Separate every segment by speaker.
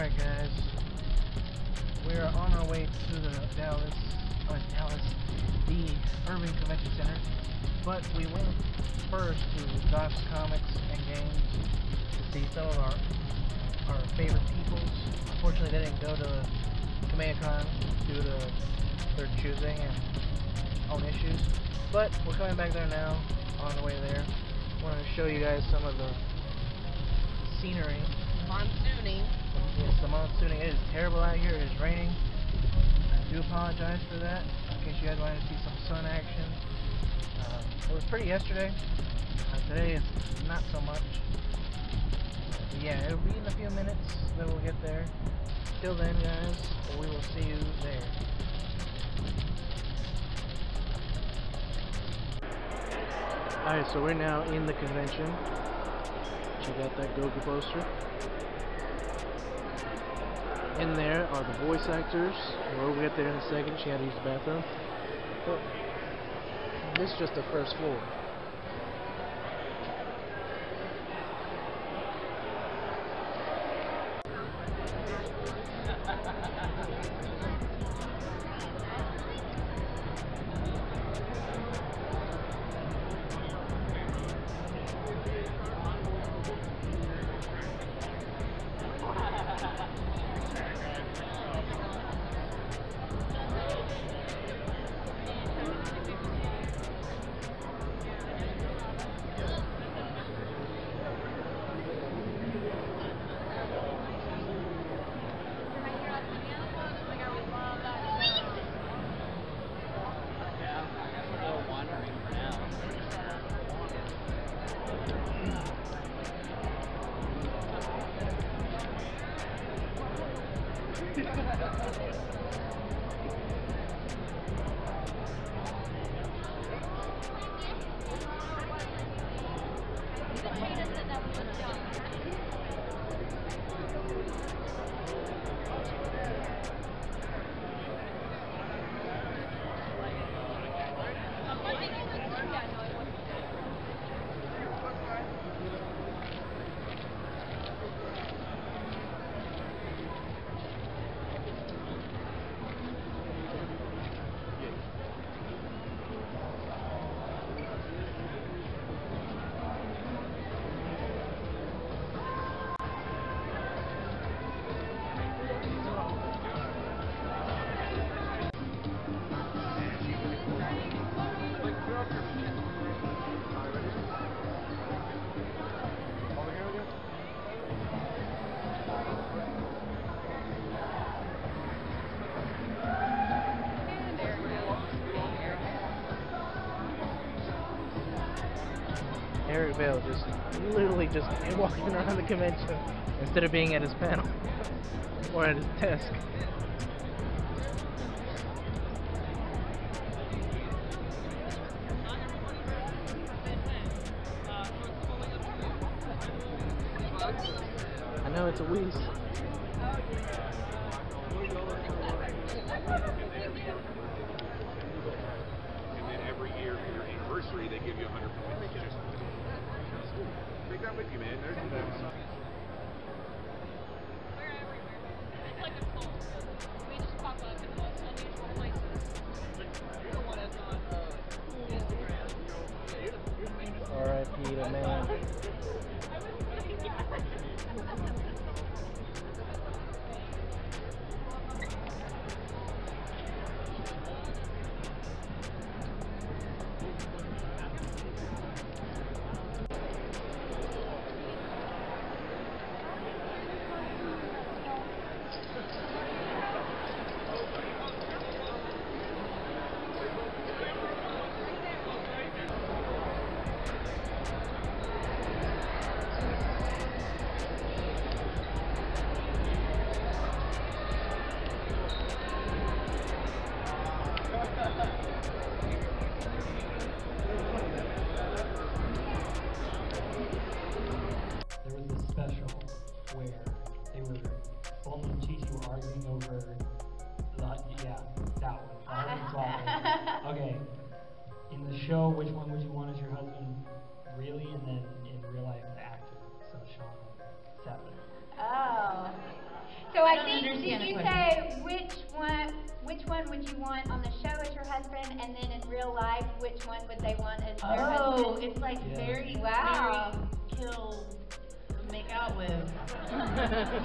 Speaker 1: Alright guys, we are on our way to the Irving Convention Center, but we went first to Docs Comics and Games to see some of our favorite peoples. Unfortunately they didn't go to KamehaCon due to their choosing and own issues, but we're coming back there now, on the way there. I wanted to show you guys some of the scenery.
Speaker 2: Monsooning.
Speaker 1: Yes, the monsooning. It is terrible out here. It is raining. I do apologize for that, in case you guys wanted to see some sun action. It was pretty yesterday. Today is not so much. But yeah, it'll be in a few minutes that we'll get there. Till then, guys, we will see you there. Alright, so we're now in the convention. Check out that Goku poster. In there are the voice actors. We'll get there in a second. She had to use the bathroom. But this is just the first floor. Eric Vale just literally just walking around the convention instead of being at his panel or at his desk. I know it's a wheeze.
Speaker 3: And then every year for your anniversary, they give you 100 points. Take that with you, man. There's the best.
Speaker 4: We're everywhere. It's like a cult. We just pop up in the most unusual places. You're the one that's on Instagram.
Speaker 1: R.I.P. to man.
Speaker 5: Okay, in the show, which one would you want as your husband, really, and then in real life, the actor? So Sean, 7.
Speaker 2: Oh. So I think, did you say which one would you want on the show as your husband, and then in real life, which one would they want as their husband?
Speaker 6: Oh, it's like very,
Speaker 2: wow.
Speaker 6: very kill, make out with.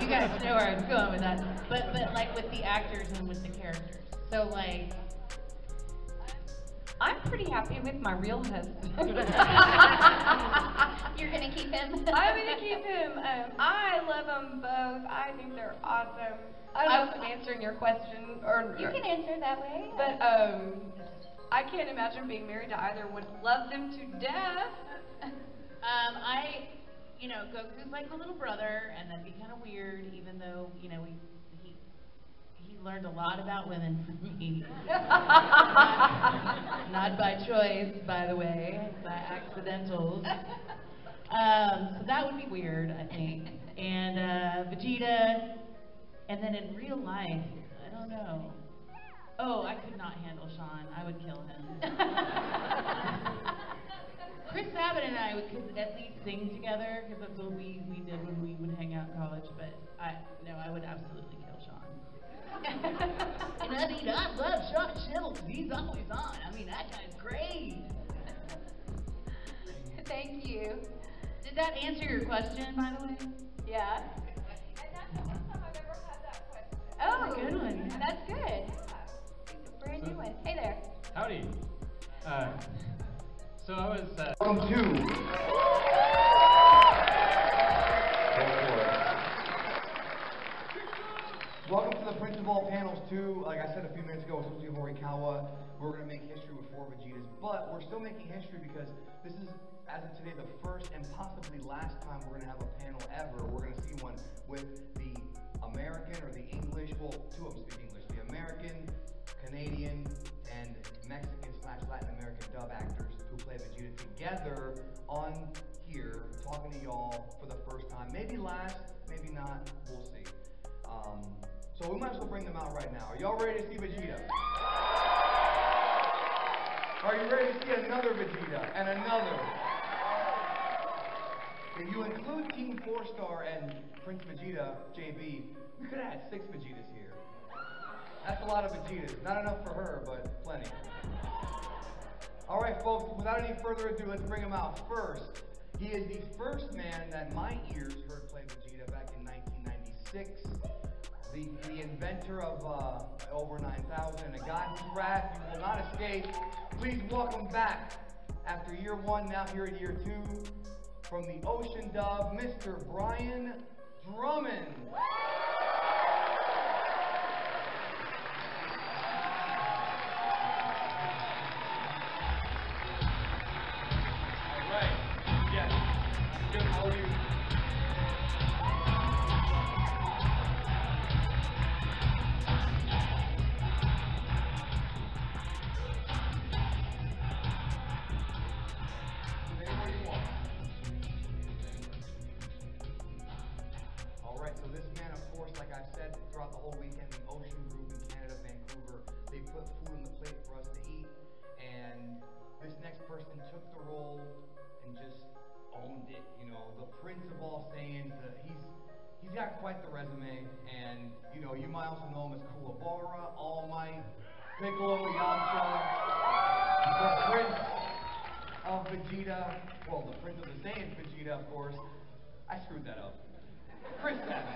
Speaker 6: You guys know where I'm going with that. But like with the actors and with the characters. So like, I'm pretty happy with my real husband.
Speaker 2: You're gonna keep him?
Speaker 6: I'm gonna keep him. I love them both. I think they're awesome. I was answering your question, or
Speaker 2: you can answer that way.
Speaker 6: But I can't imagine being married to either. Would love them to death. You know, Goku's like my little brother, and that'd be kind of weird, even though, you know, he learned a lot about women from me. Not by choice, by the way, by accidentals. So that would be weird, I think. And Vegeta, and then in real life, I don't know. Oh, I could not handle Sean. I would kill him. Chris Sabat and I could at least sing together, because that's what we did when we would hang out in college, but I would absolutely kill Sean. And I mean, I love Sean Shittle, because he's always on. I mean, that guy's great.
Speaker 2: Thank you.
Speaker 6: Did that answer your question, by the way?
Speaker 2: Yeah.
Speaker 4: And that's the first time I've ever had that question.
Speaker 2: Oh,
Speaker 6: That's a good one.
Speaker 2: That's good. It's a brand new one. Hey there.
Speaker 7: Howdy. So I was.
Speaker 8: Welcome to. Welcome to the Prince of All Panels 2. Like I said a few minutes ago, with Suzuki Morikawa, we're going to make history with 4 Vegetas. But we're still making history because this is, as of today, the first and possibly last time we're going to have a panel ever. We're going to see one with the American or the English, well, 2 of them speak English, the American, Canadian, and Mexican/Latin American dub actors who play Vegeta together on here, talking to y'all for the first time. Maybe last, maybe not, we'll see. So we might as well bring them out right now. Are y'all ready to see Vegeta? Are you ready to see another Vegeta and another? If you include Team 4-Star and Prince Vegeta, JB, we could have had 6 Vegetas here. That's a lot of Vegetas. Not enough for her, but plenty. All right, folks, without any further ado, let's bring him out. First, he is the first man that my ears heard play Vegeta back in 1996. The inventor of over 9,000 and a god whose wrath you will not escape. Please welcome back, after year 1, now here in year 2, from the Ocean Dub, Mr. Brian Drummond. All right. Yes. Good. How are you? Throughout the whole weekend, the Ocean Group in Canada, Vancouver, they put food on the plate for us to eat, and this next person took the role and just owned it. You know, the Prince of All Saiyans. He's got quite the resume, and you know, you might also know him as Kuwabara, All Might, Piccolo, Yamcha, the Prince of Vegeta. Well, the Prince of the Saiyans, Vegeta, of course. I screwed that up. Chris Sabat.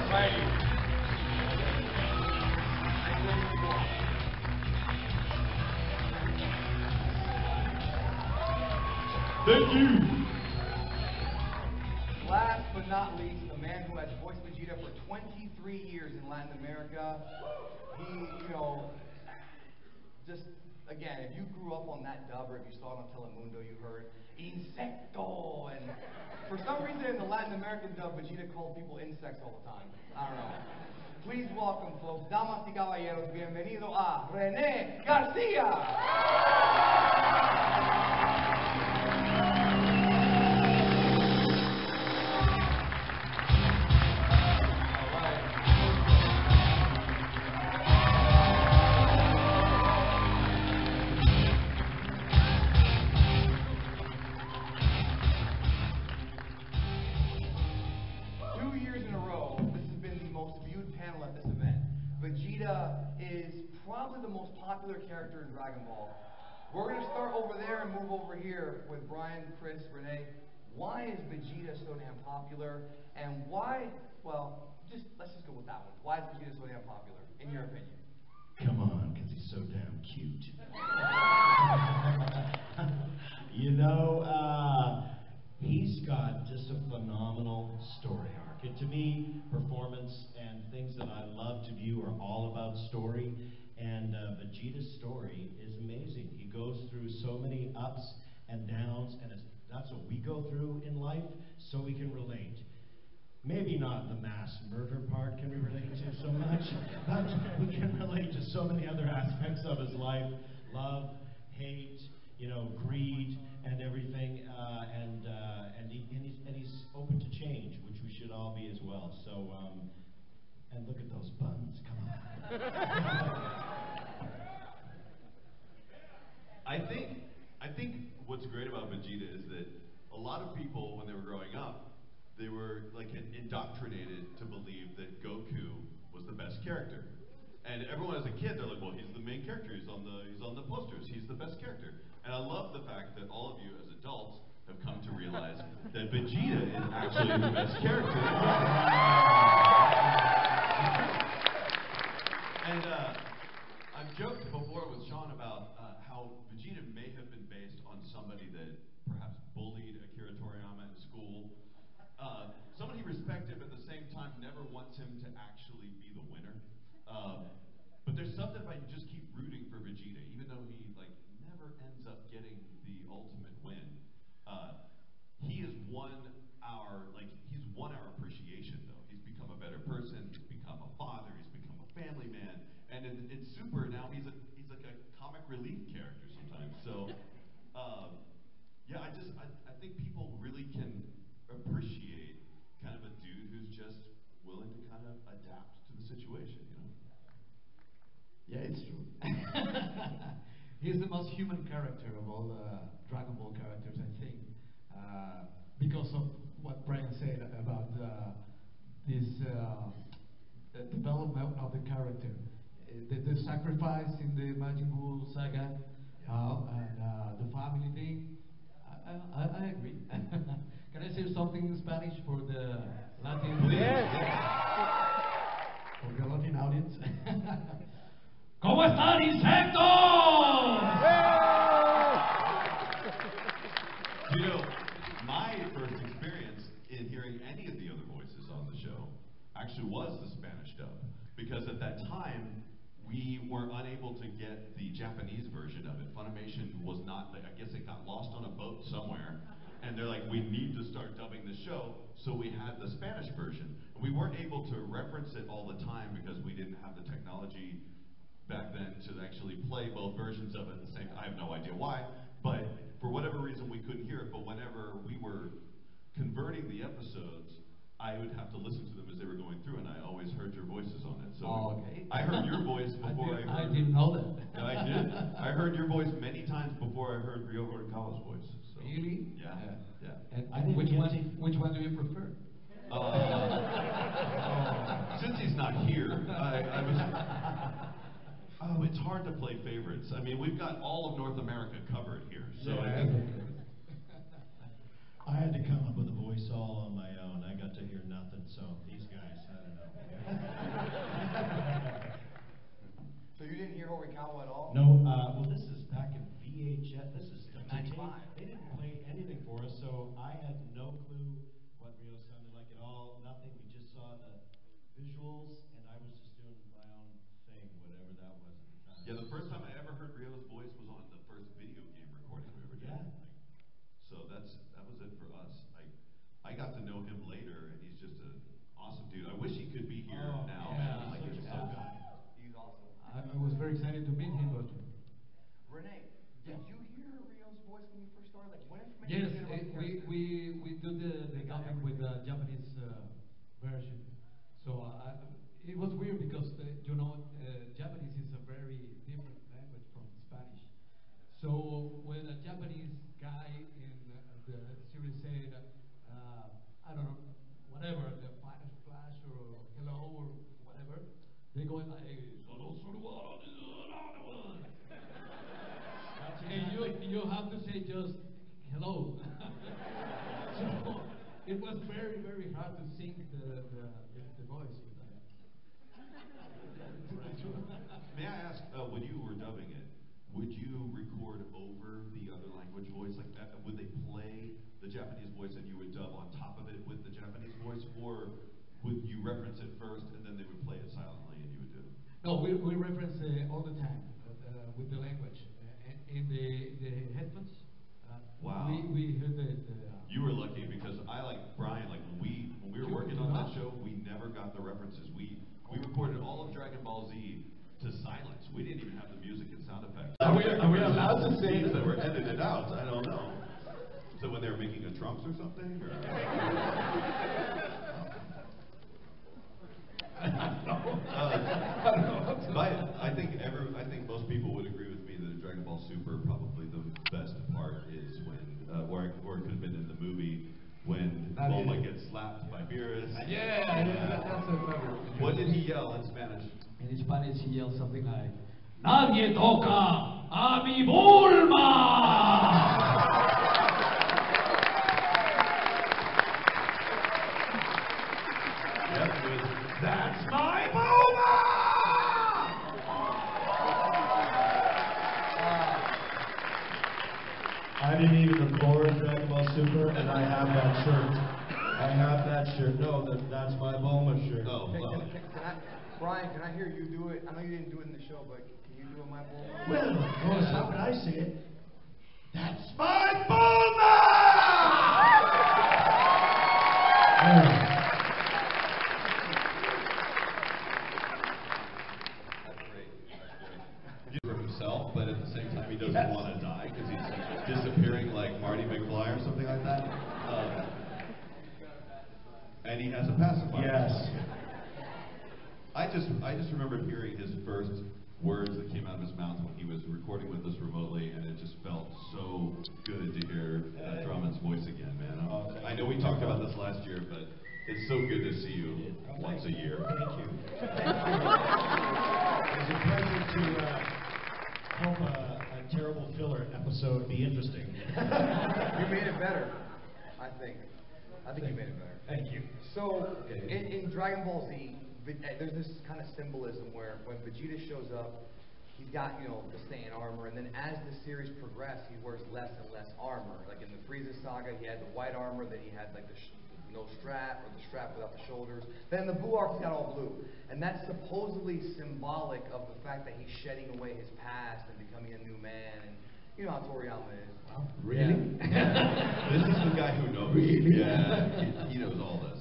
Speaker 8: Alrighty.
Speaker 7: Thank you.
Speaker 8: Last but not least, the man who has voiced Vegeta for 23 years in Latin America. He, you know, just, again, if you grew up on that dub, or if you saw it on Telemundo, you heard Insecto, and for some reason in the Latin American dub, Vegeta called people insects all the time. I don't know. Please welcome, folks, damas y caballeros, bienvenido a René Garcia! is the most popular character in Dragon Ball? We're going to start over there and move over here with Brian, Chris, Renee. Why is Vegeta so damn popular? And why, well, let's just go with that one. Why is Vegeta so damn popular, in your opinion?
Speaker 9: Come on, because he's so damn cute. You know, he's got just a phenomenal story arc. And to me, performance and things that I love to view are all about story. And Vegeta's story is amazing. He goes through so many ups and downs, and that's what we go through in life, so we can relate. Maybe not the mass murder part can we relate to so much, but we can relate to so many other aspects of his life. Love, hate, you know, greed, and everything, and he's open to change, which we should all be as well. So, and look at those buns, come on.
Speaker 10: I think what's great about Vegeta is that a lot of people, when they were growing up, they were like indoctrinated to believe that Goku was the best character. And everyone as a kid, they're like, well, he's the main character, he's on the posters, he's the best character. And I love the fact that all of you as adults have come to realize that Vegeta is actually the best character. And I've joked before with Sean about how Vegeta may have been based on somebody that perhaps bullied Akira Toriyama in school. Someone he respected, but at the same time never wants him to actually be the winner. But there's something about you just keep rooting for Vegeta, even though he like never ends up getting the ultimate win. He has won our appreciation though. He's become a better person. He's become a father. He's become a family man. And in Super now he's like a comic relief character sometimes. So yeah, I think people really can appreciate kind of a dude who's just willing to kind of adapt to the situation, you know?
Speaker 11: Yeah, it's true. He's the most human character of all the Dragon Ball characters, I think, because of what Brian said about this development of the character. The sacrifice in the Majin Buu saga, and the family thing. I agree. Can I say something in Spanish for the Latin?
Speaker 9: Yes.
Speaker 11: For the Latin audience. ¿Cómo están, insectos?
Speaker 10: You know, my first experience in hearing any of the other voices on the show actually was the Spanish dub, because at that time we were unable to get the Japanese version of it. Funimation was not, I guess it got lost on a boat somewhere, and they're like, we need to start dubbing the show, so we had the Spanish version. And we weren't able to reference it all the time because we didn't have the technology back then to actually play both versions of it at the same time. I have no idea why, but for whatever reason we couldn't hear it. But whenever we were converting the episodes, I would have to listen to them as they were going through, and I always heard your voices on it. So
Speaker 11: okay.
Speaker 10: I heard your voice before
Speaker 11: I didn't know that.
Speaker 10: Yeah, I did. I heard your voice many times before I heard Ryo Horikawa's voice. So.
Speaker 11: Really?
Speaker 10: Yeah.
Speaker 11: And which one do you prefer?
Speaker 10: Since he's not here, I was. Oh, it's hard to play favorites. I mean, we've got all of North America covered here, so
Speaker 11: yeah,
Speaker 9: I had to come up with a voice all on my own. I got to hear nothing, so these guys, I don't know.
Speaker 8: So you didn't hear Horikawa at all?
Speaker 9: No, well, this is back in VHS. This is
Speaker 8: 95.
Speaker 9: They didn't play anything for us, so I had no clue what Rio sounded like at all. Nothing. We just saw the visuals, and I was just doing my own thing, whatever that was at the time.
Speaker 10: Yeah, the first time I ever heard Ryo's voice was on the first video game recording we ever did.
Speaker 9: Yeah.
Speaker 10: So that was it for us. I got to know him later, and he's just an awesome dude. I wish he could be here now.
Speaker 11: Yeah,
Speaker 10: Like,
Speaker 11: such
Speaker 10: he's
Speaker 11: a
Speaker 10: so
Speaker 11: good
Speaker 10: good.
Speaker 11: guy.
Speaker 8: He's awesome.
Speaker 11: I was very excited to meet him, but
Speaker 8: Renee, did you hear Ryo's voice when you first started? Like, what information
Speaker 11: yes,
Speaker 8: did you get about the character?
Speaker 11: we do the dubbing with the Japanese version. So it was weird because Japanese is a very different language from Spanish. So when a Japanese guy in the series said, I don't know, whatever, the final flash or hello or whatever, they go like, you have to say just hello. So it was very, very hard to sync the voice with that.
Speaker 10: May I ask, when you were dubbing it, would you record over the other language voice? Like, would they play the Japanese voice and you would dub on top of it with the Japanese voice, or would you reference it first and then they would play it silently and you would do it?
Speaker 11: No, we reference all the time with the language in the headphones.
Speaker 10: Wow.
Speaker 11: We heard the
Speaker 10: You were lucky because I, like Brian, like when we were working on that show, we never got the references. We recorded all of DragonBall Z to silence. We didn't even have the music and sound effects.
Speaker 9: Are we allowed to say
Speaker 10: that were edited out? I don't know. So when they were making a trunks or something? Or? But I think most people would agree with me that in DragonBall Super, probably the best part is when, or it could have been in the movie, when Bulma gets slapped by Beerus.
Speaker 11: Yeah, that's a favorite.
Speaker 10: What did he yell in Spanish?
Speaker 11: In Spanish, he yelled something like, "Nadie toca a mi Bulma!"
Speaker 10: That's my Bulma!
Speaker 9: I didn't even record DragonBall Super, and I have that shirt. I have that shirt. No, that's my Bulma shirt.
Speaker 10: Oh, well.
Speaker 8: Brian, can I hear you do it? I know you didn't do it in the show, but can you do it my Bulma?
Speaker 9: Well, of course, how could I say it? That's my Bulma!
Speaker 10: For himself, but at the same time he doesn't want to die because he's disappearing like Marty McFly or something like that. And he has a pacifier.
Speaker 9: Yes.
Speaker 10: I just remembered hearing his first words that came out of his mouth when he was recording with us remotely, and it just felt so good to hear Drummond's voice again, man. I know we talked about this last year, but it's so good to see you once a year.
Speaker 9: Thank you. It's a pleasure to help a terrible filler episode be interesting.
Speaker 8: You made it better, I think. I think you made it better.
Speaker 9: Thank you.
Speaker 8: So, in Dragon Ball Z, there's this kind of symbolism where when Vegeta shows up, he's got, the Saiyan armor, and then as the series progressed, he wears less and less armor. Like in the Frieza saga, he had the white armor, then he had like the no strap, or the strap without the shoulders. Then the Buu arc, he's got all blue. And that's supposedly symbolic of the fact that he's shedding away his past and becoming a new man. And you know how Toriyama is.
Speaker 9: Wow. Really?
Speaker 10: Yeah. This is the guy who knows. Really? Yeah, he knows all this.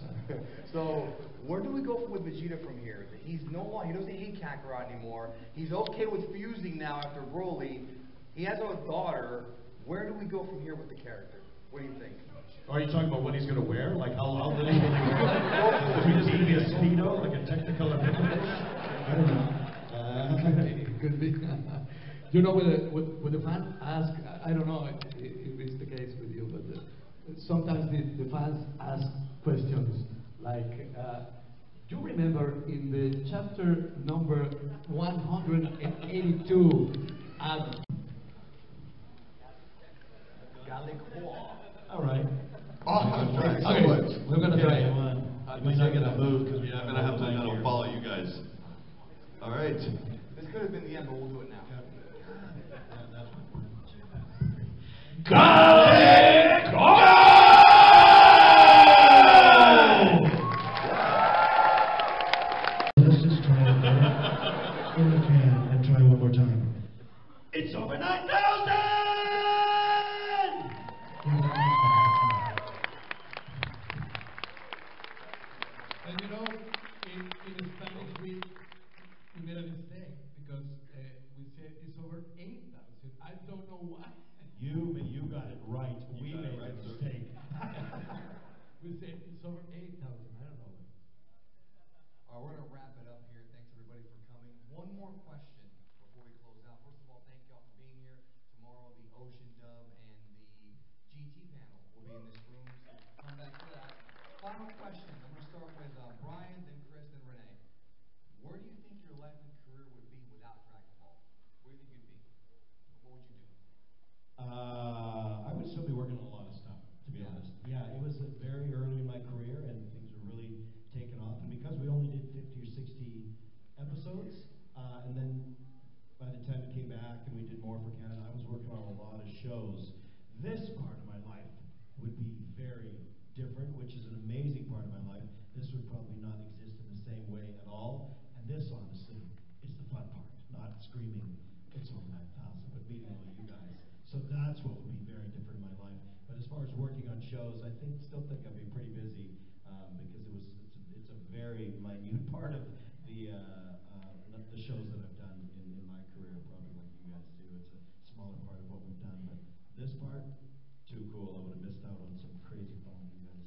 Speaker 8: So, where do we go with Vegeta from here? He's no longer, he doesn't hate Kakarot anymore. He's okay with fusing now after Broly. He has a daughter. Where do we go from here with the character? What do you think?
Speaker 9: Are you talking about what he's going to wear? Like how little will he wear? Is he just going to be a Speedo, like a Technicolor Picnic? I don't know.
Speaker 11: Could be. You know, when the fans ask, I don't know if it's the case with you, but sometimes the fans ask questions like, do you remember in the chapter number 182 at
Speaker 8: Gallicois?
Speaker 9: All right.
Speaker 10: Awesome. Thank you so
Speaker 11: Okay,
Speaker 10: much.
Speaker 11: we're going to try it.
Speaker 9: You might not get to move because
Speaker 10: Yeah, I'm going to have to follow you guys. All right.
Speaker 8: This could have been the end, but we'll do it now.
Speaker 9: Let's just try it there. If we can, and try one more time. It's over 9,000!
Speaker 11: And you know, in Spanish we made a mistake because we said it's over 8,000. I don't know why.
Speaker 9: You got it right. We made a mistake.
Speaker 11: We said it's over 8,000. I don't know.
Speaker 8: All right, we're going to wrap it up here. Thanks everybody for coming. One more question before we close out. First of all, thank you all for being here. Tomorrow, the Ocean Dub and the GT panel will be in this room, so come back for that. Final question. I'm going to start with Brian, then Chris, then Renee. Where do you think your life and career would be without Dragon Ball? Where do you think you'd be? What would you do?
Speaker 9: shows. This part of my life would be very different, which is an amazing part of my life. This would probably not exist in the same way at all. And this, honestly, is the fun part. Not screaming, it's over 9,000, but meeting all you guys. So that's what would be very different in my life. But as far as working on shows, I still think I'd be pretty busy because it's a very minute part of the shows that I've done in my career, probably like you guys do. It's a smaller part of what we've done, but this part, too cool. I would have missed out on some crazy fun with you guys.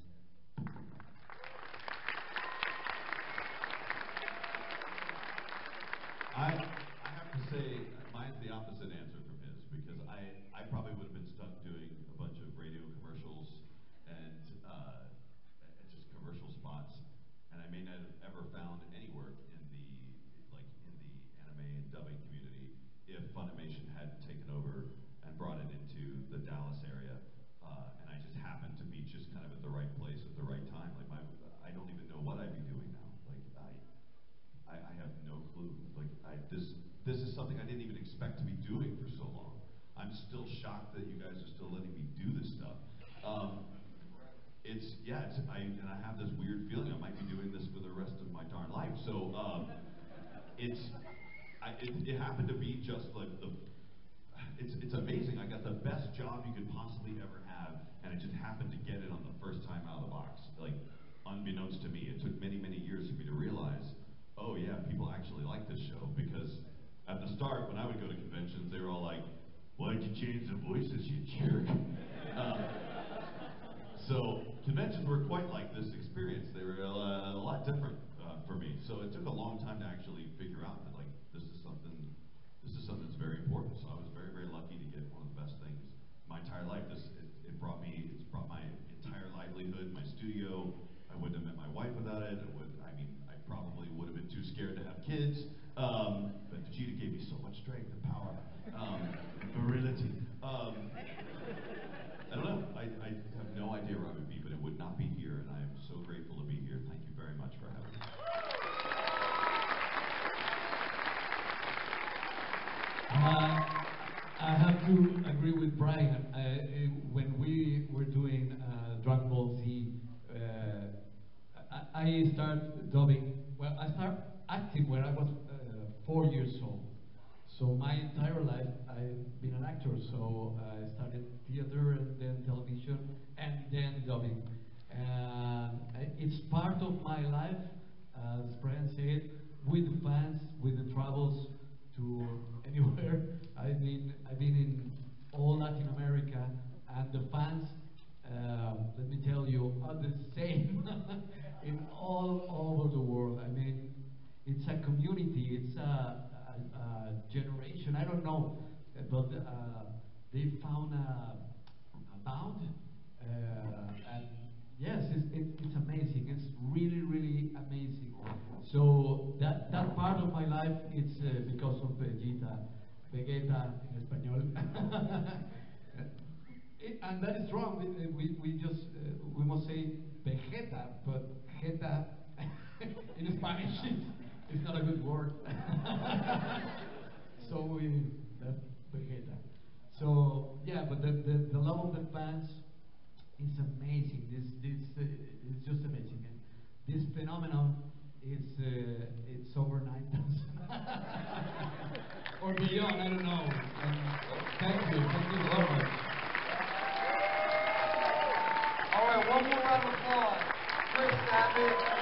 Speaker 10: I have to say, mine's the opposite answer from his, because I probably would have been stuck doing a bunch of radio commercials and just commercial spots, and I may not have ever found any work in the anime and dubbing community if Funimation hadn't taken over and brought it into the Dallas area, and I just happened to be just kind of at the right place at the right time. Like I don't even know what I'd be doing now. Like I have no clue. Like this is something I didn't even expect to be doing for so long. I'm still shocked that you guys are still letting me do this stuff. I have this weird feeling I might be doing this for the rest of my darn life. So it happened to be just like it's amazing. I got the best job you could possibly ever have, and I just happened to get it on the first time out of the box. Like unbeknownst to me, it took many years for me to realize, oh yeah, people actually like this show, because at the start, when I would go to conventions, they were all like, why'd you change the voices, you jerk? So conventions were quite like this experience. They were a lot different for me. So it took a long time to actually figure out that like this is something that's very important. So I was very lucky to get one of the best things my entire life. It's brought my entire livelihood, my studio. I wouldn't have met my wife without it. I probably would have been too scared to have kids. But Vegeta gave me so much strength and power, and virility. I don't know. I have no idea where I would be, but it would not be here, and I am so grateful to be here. Thank you very much for having me.
Speaker 11: I have to agree with Brian. When we were doing DragonBall Z, I started dubbing. Well, I started acting when I was 4 years old. So my entire life I've been an actor. So I started theater and then television and then dubbing. It's part of my life, as Brian said, with the fans, with the travels to anywhere. I've been in all Latin America, and the fans, let me tell you, are the same in all over the world. I mean, it's a community, it's a generation. I don't know, but they found a bond, and yes, it's amazing. It's really amazing. So that part of my life, it's because of Vegeta en español. And that is wrong. We must say Vegeta, but Geta in Spanish is not a good word. So that's Vegeta. So yeah, but the love of the fans is amazing. This is just amazing. And this phenomenon it's over 9,000 or beyond. I don't know. And thank you so much.
Speaker 8: All right, one more round of applause. Chris Abbott.